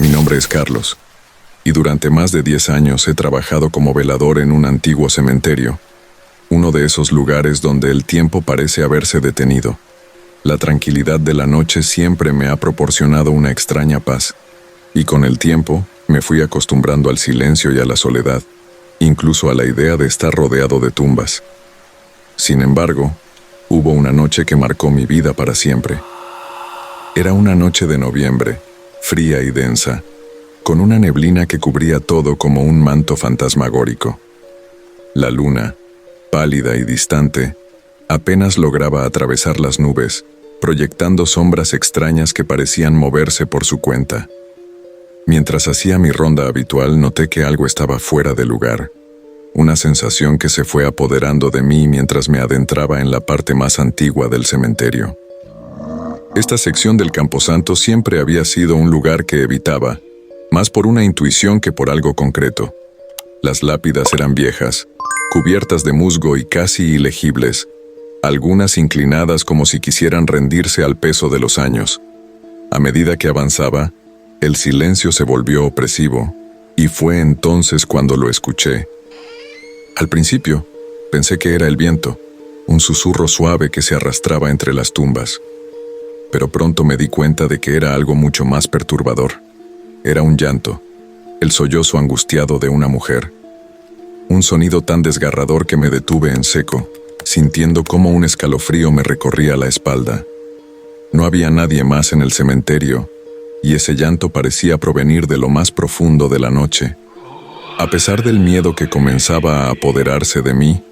Mi nombre es Carlos, y durante más de 10 años he trabajado como velador en un antiguo cementerio, uno de esos lugares donde el tiempo parece haberse detenido. La tranquilidad de la noche siempre me ha proporcionado una extraña paz, y con el tiempo me fui acostumbrando al silencio y a la soledad, incluso a la idea de estar rodeado de tumbas. Sin embargo, hubo una noche que marcó mi vida para siempre. Era una noche de noviembre, fría y densa, con una neblina que cubría todo como un manto fantasmagórico. La luna, pálida y distante, apenas lograba atravesar las nubes, proyectando sombras extrañas que parecían moverse por su cuenta. Mientras hacía mi ronda habitual, noté que algo estaba fuera de lugar, una sensación que se fue apoderando de mí mientras me adentraba en la parte más antigua del cementerio. Esta sección del camposanto siempre había sido un lugar que evitaba, más por una intuición que por algo concreto. Las lápidas eran viejas, cubiertas de musgo y casi ilegibles, algunas inclinadas como si quisieran rendirse al peso de los años. A medida que avanzaba, el silencio se volvió opresivo, y fue entonces cuando lo escuché. Al principio, pensé que era el viento, un susurro suave que se arrastraba entre las tumbas. Pero pronto me di cuenta de que era algo mucho más perturbador. Era un llanto, el sollozo angustiado de una mujer. Un sonido tan desgarrador que me detuve en seco, sintiendo cómo un escalofrío me recorría la espalda. No había nadie más en el cementerio, y ese llanto parecía provenir de lo más profundo de la noche. A pesar del miedo que comenzaba a apoderarse de mí,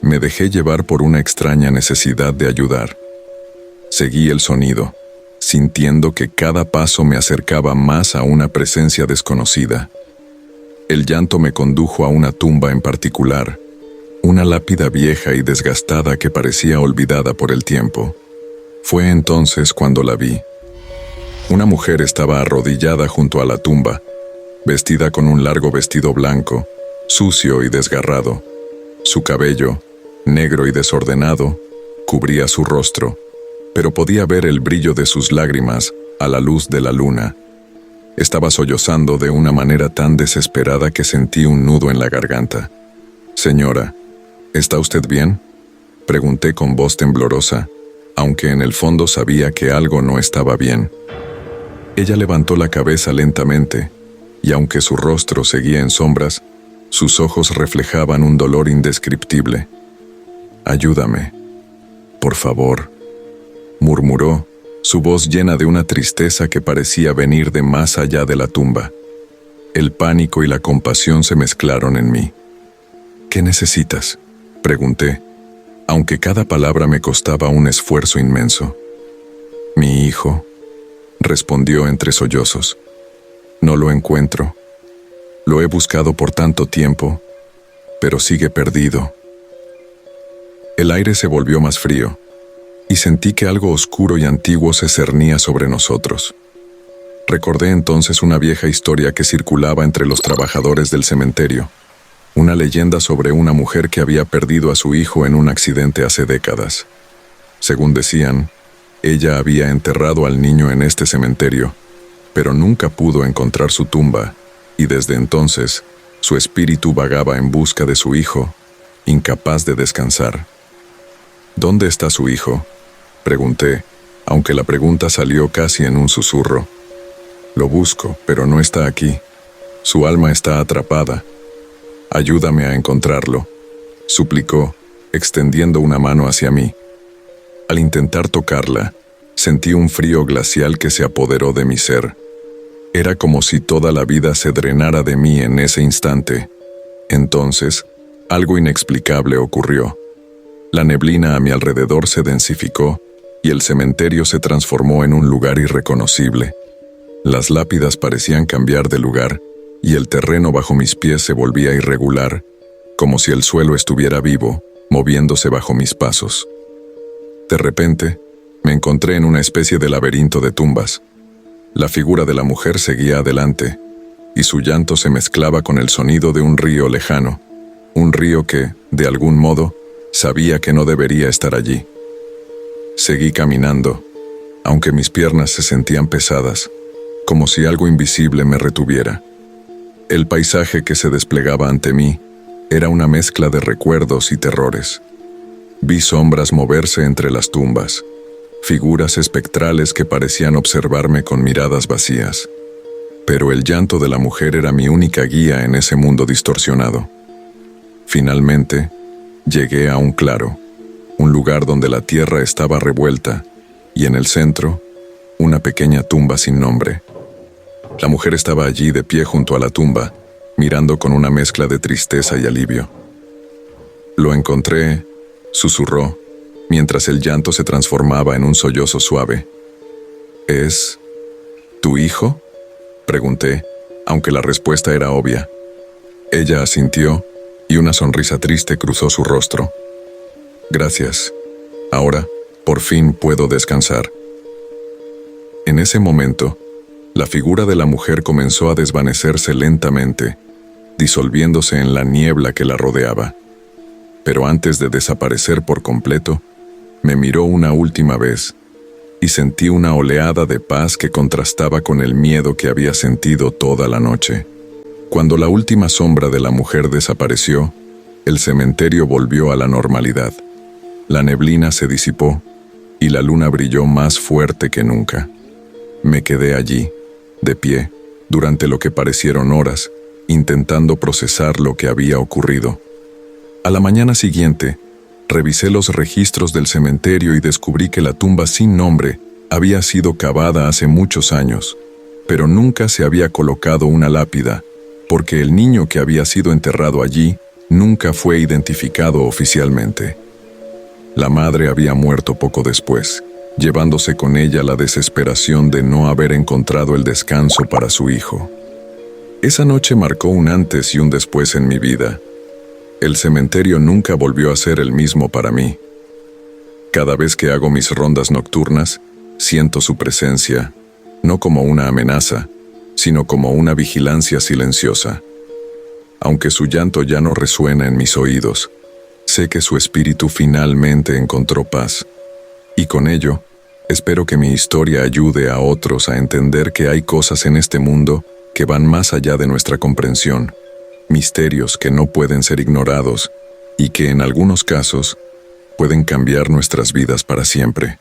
me dejé llevar por una extraña necesidad de ayudar. Seguí el sonido, sintiendo que cada paso me acercaba más a una presencia desconocida. El llanto me condujo a una tumba en particular, una lápida vieja y desgastada que parecía olvidada por el tiempo. Fue entonces cuando la vi. Una mujer estaba arrodillada junto a la tumba, vestida con un largo vestido blanco, sucio y desgarrado. Su cabello, negro y desordenado, cubría su rostro, pero podía ver el brillo de sus lágrimas a la luz de la luna. Estaba sollozando de una manera tan desesperada que sentí un nudo en la garganta. «Señora, ¿está usted bien?», pregunté con voz temblorosa, aunque en el fondo sabía que algo no estaba bien. Ella levantó la cabeza lentamente, y aunque su rostro seguía en sombras, sus ojos reflejaban un dolor indescriptible. «Ayúdame, por favor», murmuró, su voz llena de una tristeza que parecía venir de más allá de la tumba. El pánico y la compasión se mezclaron en mí. «¿Qué necesitas?», pregunté, aunque cada palabra me costaba un esfuerzo inmenso. «Mi hijo», respondió entre sollozos. «No lo encuentro. Lo he buscado por tanto tiempo, pero sigue perdido». El aire se volvió más frío, y sentí que algo oscuro y antiguo se cernía sobre nosotros. Recordé entonces una vieja historia que circulaba entre los trabajadores del cementerio, una leyenda sobre una mujer que había perdido a su hijo en un accidente hace décadas. Según decían, ella había enterrado al niño en este cementerio, pero nunca pudo encontrar su tumba, y desde entonces su espíritu vagaba en busca de su hijo, incapaz de descansar. «¿Dónde está su hijo?», pregunté, aunque la pregunta salió casi en un susurro. «Lo busco, pero no está aquí. Su alma está atrapada. Ayúdame a encontrarlo», suplicó, extendiendo una mano hacia mí. Al intentar tocarla, sentí un frío glacial que se apoderó de mi ser. Era como si toda la vida se drenara de mí en ese instante. Entonces, algo inexplicable ocurrió. La neblina a mi alrededor se densificó y el cementerio se transformó en un lugar irreconocible. Las lápidas parecían cambiar de lugar y el terreno bajo mis pies se volvía irregular, como si el suelo estuviera vivo, moviéndose bajo mis pasos. De repente, me encontré en una especie de laberinto de tumbas. La figura de la mujer seguía adelante, y su llanto se mezclaba con el sonido de un río lejano, un río que, de algún modo, sabía que no debería estar allí. Seguí caminando, aunque mis piernas se sentían pesadas. como si algo invisible me retuviera. El paisaje que se desplegaba ante mí era una mezcla de recuerdos y terrores. Vi sombras moverse entre las tumbas, figuras espectrales que parecían observarme con miradas vacías. Pero el llanto de la mujer era mi única guía en ese mundo distorsionado. Finalmente, llegué a un claro, un lugar donde la tierra estaba revuelta, y en el centro, una pequeña tumba sin nombre. La mujer estaba allí de pie junto a la tumba, mirando con una mezcla de tristeza y alivio. «Lo encontré», susurró, mientras el llanto se transformaba en un sollozo suave. «¿Es tu hijo?», pregunté, aunque la respuesta era obvia. Ella asintió, y una sonrisa triste cruzó su rostro. «Gracias. Ahora, por fin puedo descansar». En ese momento, la figura de la mujer comenzó a desvanecerse lentamente, disolviéndose en la niebla que la rodeaba. Pero antes de desaparecer por completo, me miró una última vez y sentí una oleada de paz que contrastaba con el miedo que había sentido toda la noche. Cuando la última sombra de la mujer desapareció, el cementerio volvió a la normalidad. La neblina se disipó y la luna brilló más fuerte que nunca. Me quedé allí, de pie, durante lo que parecieron horas, intentando procesar lo que había ocurrido. A la mañana siguiente, revisé los registros del cementerio y descubrí que la tumba sin nombre había sido cavada hace muchos años, pero nunca se había colocado una lápida, porque el niño que había sido enterrado allí nunca fue identificado oficialmente. La madre había muerto poco después, llevándose con ella la desesperación de no haber encontrado el descanso para su hijo. Esa noche marcó un antes y un después en mi vida. El cementerio nunca volvió a ser el mismo para mí. Cada vez que hago mis rondas nocturnas, siento su presencia, no como una amenaza, sino como una vigilancia silenciosa. Aunque su llanto ya no resuena en mis oídos, sé que su espíritu finalmente encontró paz. Y con ello, espero que mi historia ayude a otros a entender que hay cosas en este mundo que van más allá de nuestra comprensión, misterios que no pueden ser ignorados y que en algunos casos pueden cambiar nuestras vidas para siempre.